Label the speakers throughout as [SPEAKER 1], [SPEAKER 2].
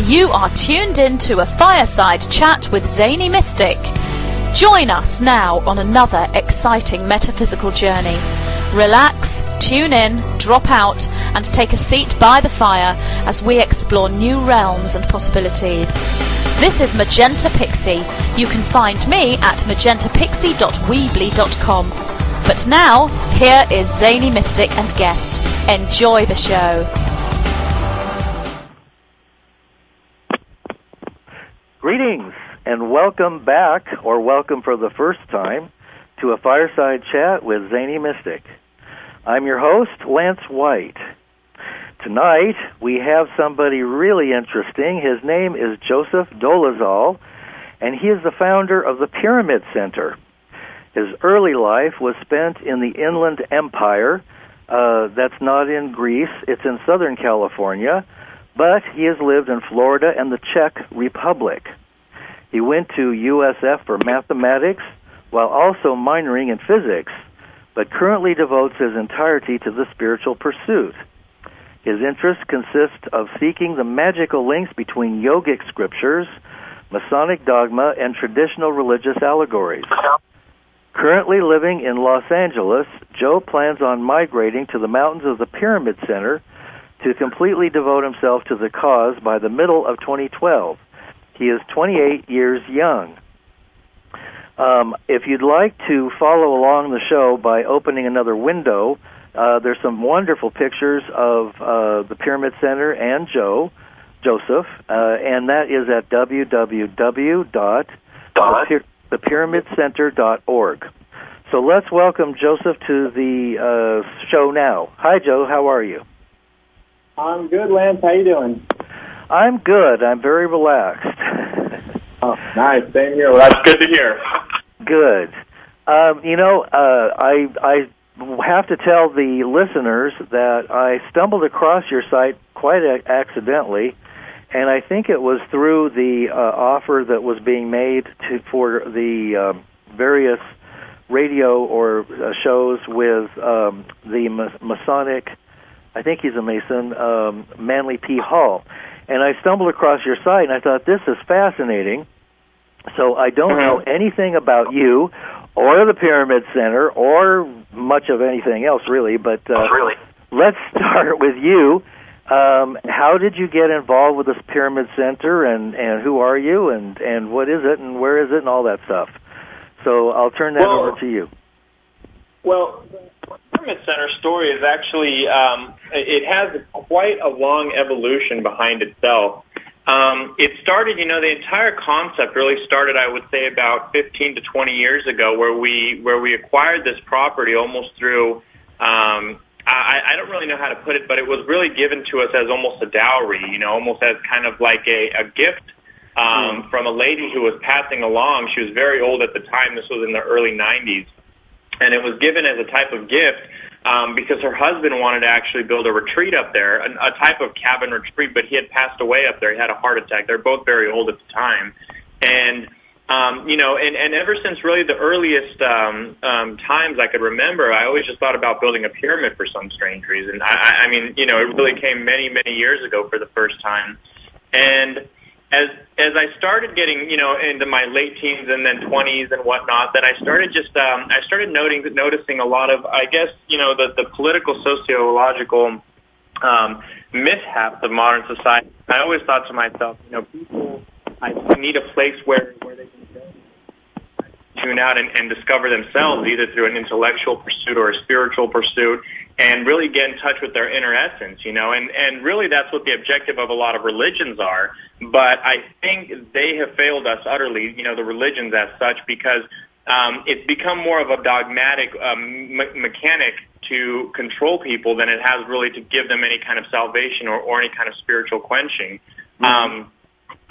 [SPEAKER 1] You are tuned in to a Fireside chat with Zany Mystic. Join us now on another exciting metaphysical journey. Relax, tune in, drop out, and take a seat by the fire as we explore new realms and possibilities. This is Magenta Pixie. You can find me at magentapixie.weebly.com. But now, here is Zany Mystic and guest. Enjoy the show.
[SPEAKER 2] Greetings and welcome back, or welcome for the first time, to a Fireside chat with Zany Mystic. I'm your host, Lance White. Tonight, we have somebody really interesting. His name is Josef Dolezal, and he is the founder of the Pyramid Center. His early life was spent in the Inland Empire. That's not in Greece, it's in Southern California, but he has lived in Florida and the Czech Republic. He went to USF for mathematics while also minoring in physics, but currently devotes his entirety to the spiritual pursuit. His interests consist of seeking the magical links between yogic scriptures, masonic dogma, and traditional religious allegories. Currently living in Los Angeles, Joe plans on migrating to the mountains of the Pyramid Center to completely devote himself to the cause by the middle of 2012. He is 28 years young. If you'd like to follow along the show by opening another window, there's some wonderful pictures of the Pyramid Center and Joseph, and that is at www.thepyramidcenter.org. So let's welcome Joseph to the show now. Hi, Joe. How are you?
[SPEAKER 3] I'm good, Lance. How you doing?
[SPEAKER 2] I'm good. I'm very relaxed.
[SPEAKER 3] Oh, nice. Same here. Well, that's good to hear.
[SPEAKER 2] Good. I have to tell the listeners that I stumbled across your site quite accidentally, and I think it was through the offer that was being made for the various radio or shows with the Masonic, I think he's a Mason, Manly P. Hall. And I stumbled across your site, and I thought, this is fascinating. So I don't know anything about you or the Pyramid Center or much of anything else, really. But let's start with you. How did you get involved with this Pyramid Center, and who are you, and what is it, and where is it, and all that stuff? So I'll turn that over to you.
[SPEAKER 3] Well, the Pyramid Center story is actually, it has quite a long evolution behind itself. It started, the entire concept really started, I would say, about 15 to 20 years ago, where we acquired this property almost through, I don't really know how to put it, but it was really given to us as almost a dowry, almost as kind of like a gift from a lady who was passing along. She was very old at the time. This was in the early 90s. And it was given as a type of gift because her husband wanted to actually build a retreat up there, a type of cabin retreat, but he had passed away up there. He had a heart attack. They're both very old at the time. And, and ever since really the earliest times I could remember, I always just thought about building a pyramid for some strange reason. I mean, it really came many, many years ago for the first time. And as I started getting, into my late teens and then 20s and whatnot, then I started noticing a lot of, I guess, the political, sociological mishaps of modern society. I always thought to myself, people, I need a place where they can go, tune out and discover themselves, either through an intellectual pursuit or a spiritual pursuit, and really get in touch with their inner essence, and really that's what the objective of a lot of religions are. But I think they have failed us utterly, the religions as such, because it's become more of a dogmatic mechanic to control people than it has really to give them any kind of salvation or any kind of spiritual quenching. Mm-hmm.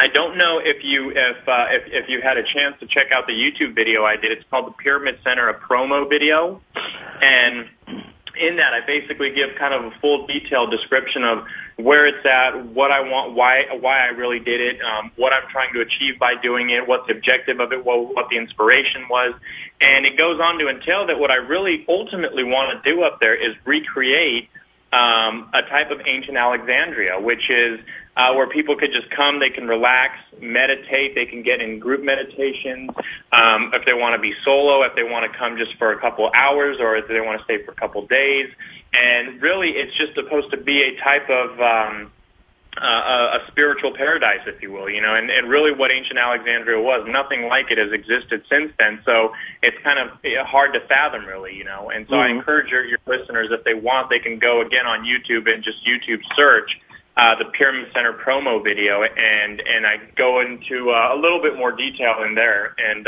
[SPEAKER 3] I don't know if you had a chance to check out the YouTube video I did. It's called The Pyramid Center, a promo video, and in that I basically give kind of a full detailed description of where it's at, what I want, why I really did it, what I'm trying to achieve by doing it, what the objective of it was, what the inspiration was. And it goes on to entail that what I really ultimately want to do up there is recreate a type of ancient Alexandria, which is where people could just come, they can relax, meditate, they can get in group meditations, if they want to be solo, if they want to come just for a couple hours, or if they want to stay for a couple days. And really, it's just supposed to be a type of a spiritual paradise, if you will, and really what ancient Alexandria was. Nothing like it has existed since then, so it's kind of hard to fathom, really, and so I encourage your listeners, if they want, they can go again on YouTube and just YouTube search the Pyramid Center promo video, and I go into a little bit more detail in there, and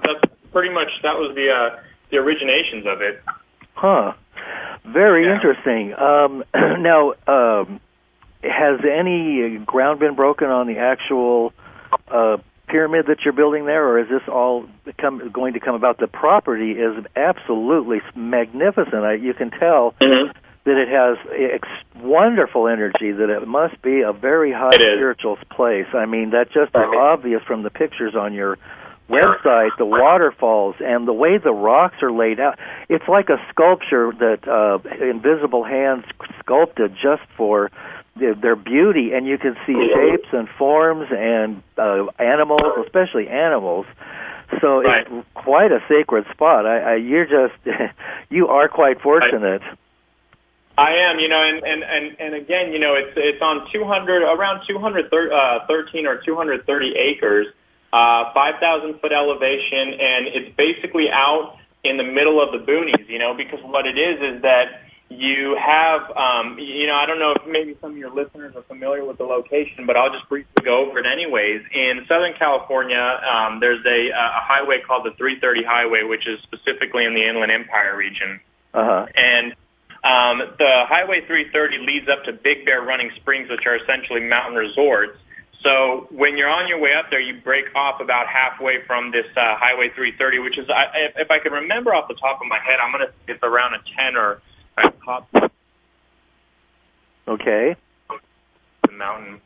[SPEAKER 3] that's pretty much, that was the originations of it.
[SPEAKER 2] Huh. Very interesting. Now, has any ground been broken on the actual pyramid that you're building there, or is this all going to come about? The property is absolutely magnificent. You can tell that it has wonderful energy, that it must be a very high spiritual place. I mean, that just is obvious from the pictures on your website, the waterfalls, and the way the rocks are laid out. It's like a sculpture that invisible hands sculpted just for their beauty, and you can see shapes and forms and animals, especially animals. So it's quite a sacred spot. You are quite fortunate.
[SPEAKER 3] I am, and again, it's on around 213 or 230 acres. 5,000-foot elevation, and it's basically out in the middle of the boonies, because what it is that you have, I don't know if maybe some of your listeners are familiar with the location, but I'll just briefly go over it anyways. In Southern California, there's a highway called the 330 Highway, which is specifically in the Inland Empire region. And the Highway 330 leads up to Big Bear Running Springs, which are essentially mountain resorts. So when you're on your way up there, you break off about halfway from this Highway 330, which is, if I can remember off the top of my head, I'm going to say it's around a 10 or a top.
[SPEAKER 2] Okay.
[SPEAKER 3] The mountain.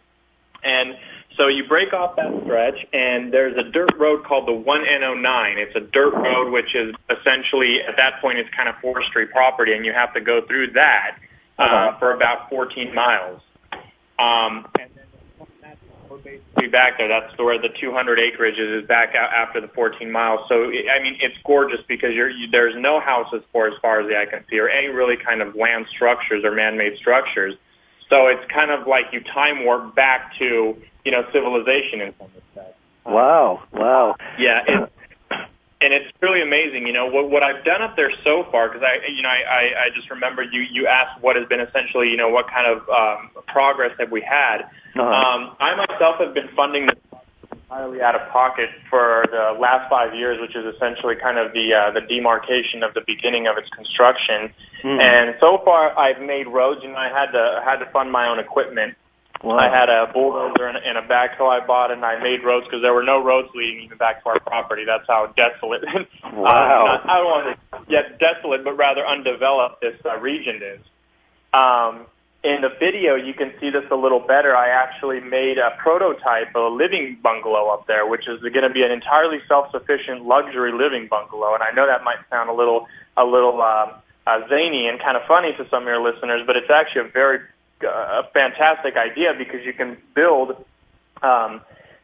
[SPEAKER 3] And so you break off that stretch, and there's a dirt road called the 1N09. It's a dirt road, which is essentially, at that point, it's kind of forestry property, and you have to go through that for about 14 miles. And basically back there, that's where the 200 acreage is back out after the 14 miles. So, I mean, it's gorgeous because there's no houses for as far as the eye can see, or any really kind of land structures or man-made structures. So it's kind of like you time warp back to, civilization in some respects.
[SPEAKER 2] Wow.
[SPEAKER 3] Yeah, and it's really amazing. What I've done up there so far, because I just remember you asked what has been essentially, what kind of progress have we had. I myself have been funding this entirely out of pocket for the last 5 years, which is essentially kind of the demarcation of the beginning of its construction. And so far, I've made roads. I had to fund my own equipment. Wow. I had a bulldozer and a backhoe I bought, and I made roads because there were no roads leading even back to our property. That's how desolate.
[SPEAKER 2] Wow.
[SPEAKER 3] I don't want to get desolate, but rather undeveloped this region is. In the video, you can see this a little better. I actually made a prototype of a living bungalow up there, which is going to be an entirely self-sufficient luxury living bungalow. And I know that might sound a little zany and kind of funny to some of your listeners, but it's actually a fantastic idea because you can build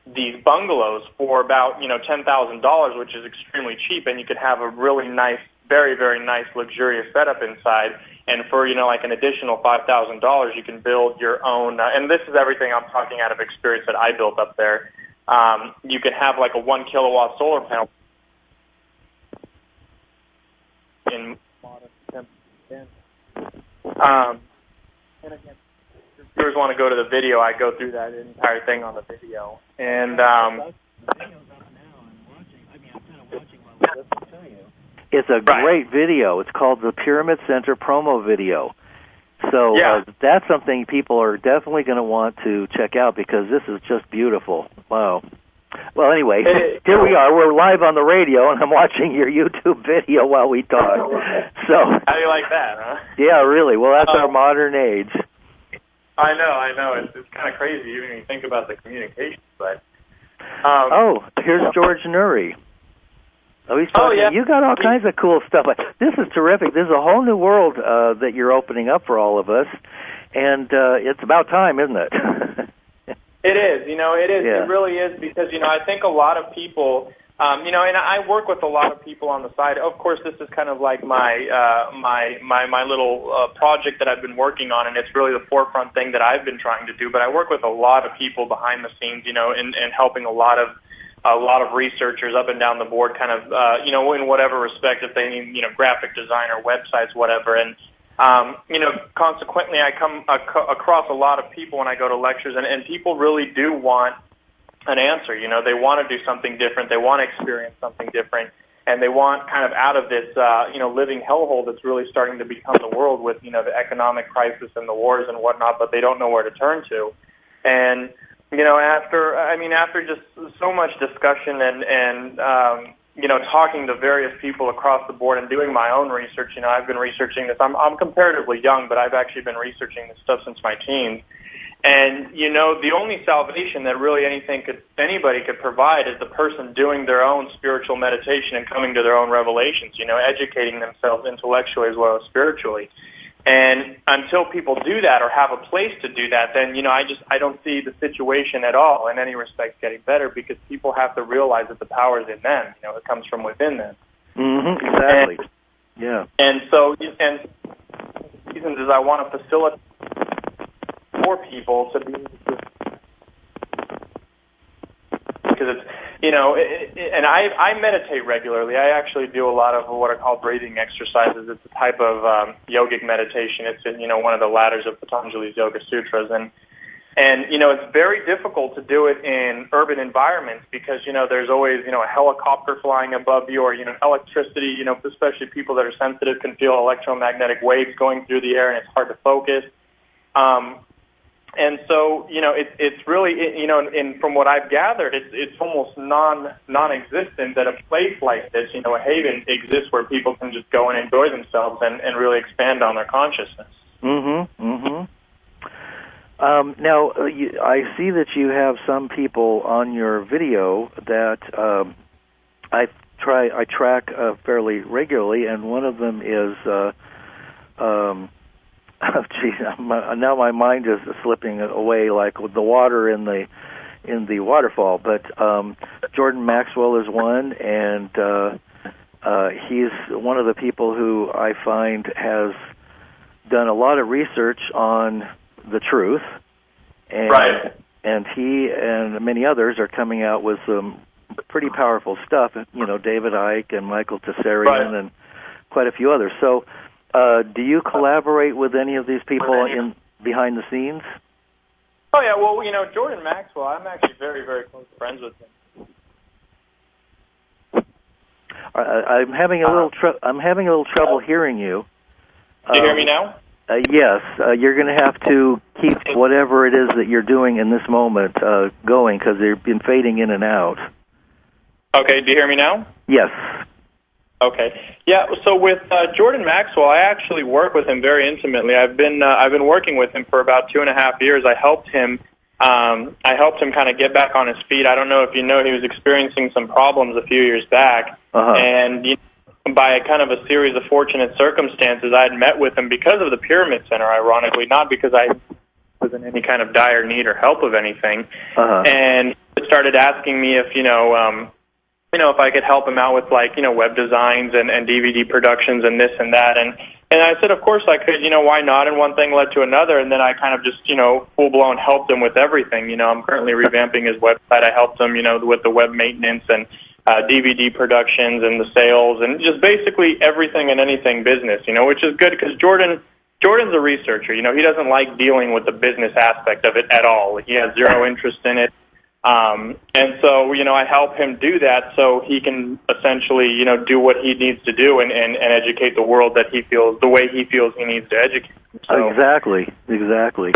[SPEAKER 3] these bungalows for about $10,000, which is extremely cheap, and you could have a really nice, very, very nice, luxurious setup inside. And for like an additional $5,000, you can build your own. And this is everything I'm talking out of experience that I built up there. You can have like a 1 kilowatt solar panel in modest temperature. And again, if viewers want to go to the video, I go through that entire thing on the video. And
[SPEAKER 2] it's a great video. It's called the Pyramid Center promo video. So that's something people are definitely going to want to check out because this is just beautiful. Wow. Well, anyway, here we are. We're live on the radio, and I'm watching your YouTube video while we talk. So,
[SPEAKER 3] how do you like that, huh?
[SPEAKER 2] Yeah, really. Well, that's our modern age.
[SPEAKER 3] I know. It's kind of crazy even when you think about the communication, but...
[SPEAKER 2] here's George Nuri. Oh, he's talking.
[SPEAKER 3] yeah.
[SPEAKER 2] You got all kinds of cool stuff. This is terrific. This is a whole new world that you're opening up for all of us, and it's about time, isn't it?
[SPEAKER 3] It is. It is.
[SPEAKER 2] Yeah.
[SPEAKER 3] It really is, because I think a lot of people, and I work with a lot of people on the side. Of course, this is kind of like my little project that I've been working on, and it's really the forefront thing that I've been trying to do. But I work with a lot of people behind the scenes, and helping a lot of researchers up and down the board, kind of, in whatever respect, if they need, graphic design or websites, whatever. And, consequently, I come across a lot of people when I go to lectures, and people really do want an answer. They want to do something different. They want to experience something different. And they want kind of out of this, living hellhole that's really starting to become the world with, the economic crisis and the wars and whatnot, but they don't know where to turn to. And, after just so much discussion and talking to various people across the board and doing my own research, I've been researching this. I'm comparatively young, but I've actually been researching this stuff since my teens. And, the only salvation that really anybody could provide is the person doing their own spiritual meditation and coming to their own revelations, educating themselves intellectually as well as spiritually. And until people do that or have a place to do that, then, I don't see the situation at all in any respect getting better, because people have to realize that the power is in them. It comes from within them.
[SPEAKER 2] Mm-hmm, exactly.
[SPEAKER 3] And so, and reasons is I want to facilitate for people to be able to, because it's, and I meditate regularly. I actually do a lot of what are called breathing exercises. It's a type of yogic meditation. It's in, one of the ladders of Patanjali's Yoga Sutras. And it's very difficult to do it in urban environments because, there's always, a helicopter flying above you, or, electricity, especially people that are sensitive can feel electromagnetic waves going through the air, and it's hard to focus. And so, it's really, and from what I've gathered, it's almost non-existent that a place like this, a haven exists where people can just go and enjoy themselves and really expand on their consciousness.
[SPEAKER 2] Mm-hmm, mm-hmm. Now, I see that you have some people on your video that I track fairly regularly, and one of them is... Oh, geez, now my mind is slipping away like with the water in the waterfall. But Jordan Maxwell is one, and he's one of the people who I find has done a lot of research on the truth. And,
[SPEAKER 3] right.
[SPEAKER 2] And he and many others are coming out with some pretty powerful stuff. David Icke and Michael Tessarian, right, and quite a few others. So. Do you collaborate with any of these people in behind the scenes?
[SPEAKER 3] Oh yeah, well, Jordan Maxwell, I'm actually very, very close friends with him.
[SPEAKER 2] I'm having a little trouble hearing you.
[SPEAKER 3] Do you hear me now?
[SPEAKER 2] Yes, you're going to have to keep whatever it is that you're doing in this moment going, because they've been fading in and out.
[SPEAKER 3] Okay, do you hear me now?
[SPEAKER 2] Yes.
[SPEAKER 3] Okay. Yeah. So with Jordan Maxwell, I actually work with him very intimately. I've been working with him for about 2.5 years. I helped him kind of get back on his feet. I don't know if you know, he was experiencing some problems a few years back, and by kind of a series of fortunate circumstances, I had met with him because of the Pyramid Center. Ironically, not because I was in any kind of dire need or help of anything, and he started asking me if if I could help him out with web designs and DVD productions and this and that. And I said, of course I could, why not? And one thing led to another. And then I kind of just, full blown helped him with everything. I'm currently revamping his website. I helped him, with the web maintenance and DVD productions and the sales and just basically everything and anything business, which is good because Jordan's a researcher. He doesn't like dealing with the business aspect of it at all. He has zero interest in it. And so, I help him do that so he can essentially, do what he needs to do and educate the world that he feels, the way he feels he needs to educate. So, Exactly.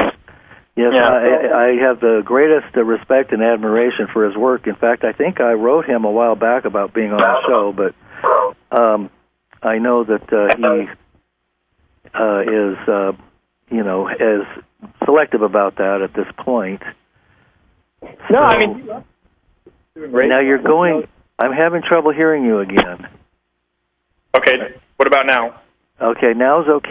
[SPEAKER 2] Yes, yeah. I have the greatest respect and admiration for his work. In fact, I think I wrote him a while back about being on the show, but I know that he is selective about that at this point.
[SPEAKER 3] No, I mean,
[SPEAKER 2] now you're going. I'm having trouble hearing you again.
[SPEAKER 3] Okay, what about now?
[SPEAKER 2] Okay, now's okay.